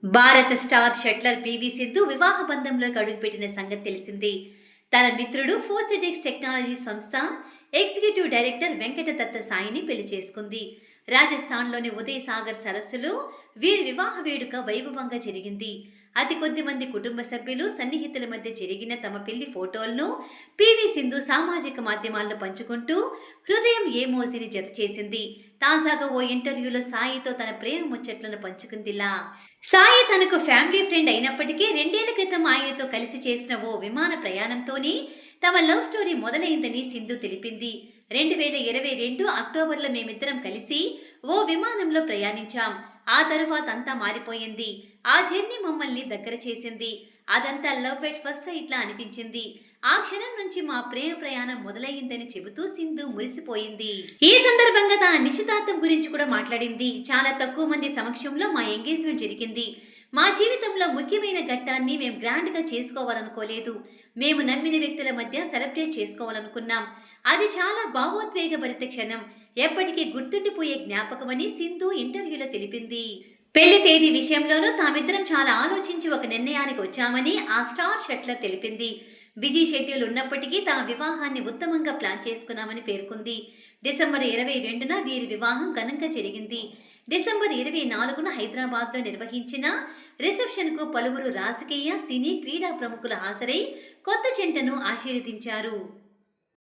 భారత star shuttler PV Sindhu వివాహ బంధంలోకి అడుగుపెట్టిన సంగతి తెలిసిందే. తన మిత్రుడు ఫోర్సెటెక్స్ టెక్నాలజీ సంస్థ ఎగ్జిక్యూటివ్ డైరెక్టర్ వెంకట దత్త సాయిని పెళ్లి చేసుకుంది. రాజస్థాన్లోని ఉదయ్ సాగర్ సరస్సులో వీరి వివాహ వేడుక వైభవంగా జరిగింది. అతి కొద్ది మంది కుటుంబ సభ్యులు, సన్నిహితుల మధ్య జరిగిన తమ పెళ్లి ఫోటోలను పివి సింధు సామాజిక మాధ్యమాల్లో పంచుకుంటూ హృదయం ఏమోజిని జత చేసింది. తాజాగా ఓ ఇంటర్వ్యూలో సాయితో తన ప్రేమ ముచ్చట్లను పంచుకుందిలా. సాయి తనకు ఫ్యామిలీ ఫ్రెండ్ అయినప్పటికీ 2 ఏళ్ల క్రితం ఆయనతో కలిసి చేసిన ఓ విమాన ప్రయాణంతోనే తమ లవ్ స్టోరీ మొదలైందని సింధు తెలిపింది. 2022 అక్టోబర్లో మేమిద్దరం కలిసి ఓ విమానంలో ప్రయాణించాం. ఆ తరువాత అంతా మారిపోయింది. ఆ జర్నీ మమ్మల్ని దగ్గర చేసింది. అదంతా లవ్ ఎట్ ఫస్ట్ సైట్ లా అనిపించింది. ఆ క్షణం నుంచి మా ప్రేమ ప్రయాణం మొదలయ్యిందని చెబుతూ సింధు మురిసిపోయింది. ఈ సందర్భంగా తన నిశ్చితార్థం గురించి కూడా మాట్లాడింది. చాలా తక్కువ మంది సమక్షంలో మా ఎంగేజ్మెంట్ జరిగింది. మా జీవితంలో ముఖ్యమైన ఘట్టాన్ని మేము గ్రాండ్గా చేసుకోవాలనుకోలేదు. మేము నమ్మిన వ్యక్తుల మధ్య సెలబ్రేట్ చేసుకోవాలనుకున్నాం. అది చాలా భావోద్వేగభరిత క్షణం, ఎప్పటికీ గుర్తుండిపోయే జ్ఞాపకమని సింధు ఇంటర్వ్యూలో తెలిపింది. పెళ్లి తేదీ విషయంలోనూ తామిద్దరం చాలా ఆలోచించి ఒక నిర్ణయానికి వచ్చామని ఆ స్టార్ షట్లర్ తెలిపింది. బిజీ షెడ్యూల్ ఉన్నప్పటికీ తమ వివాహాన్ని ఉత్తమంగా ప్లాన్ చేసుకున్నామని పేర్కొంది. డిసెంబర్ 22న వీరి వివాహం ఘనంగా జరిగింది. డిసెంబర్ 24న హైదరాబాద్లో నిర్వహించిన రిసెప్షన్కు పలువురు రాజకీయ, సినీ, క్రీడా ప్రముఖులు హాజరై కొత్త జంటను ఆశీర్వదించారు.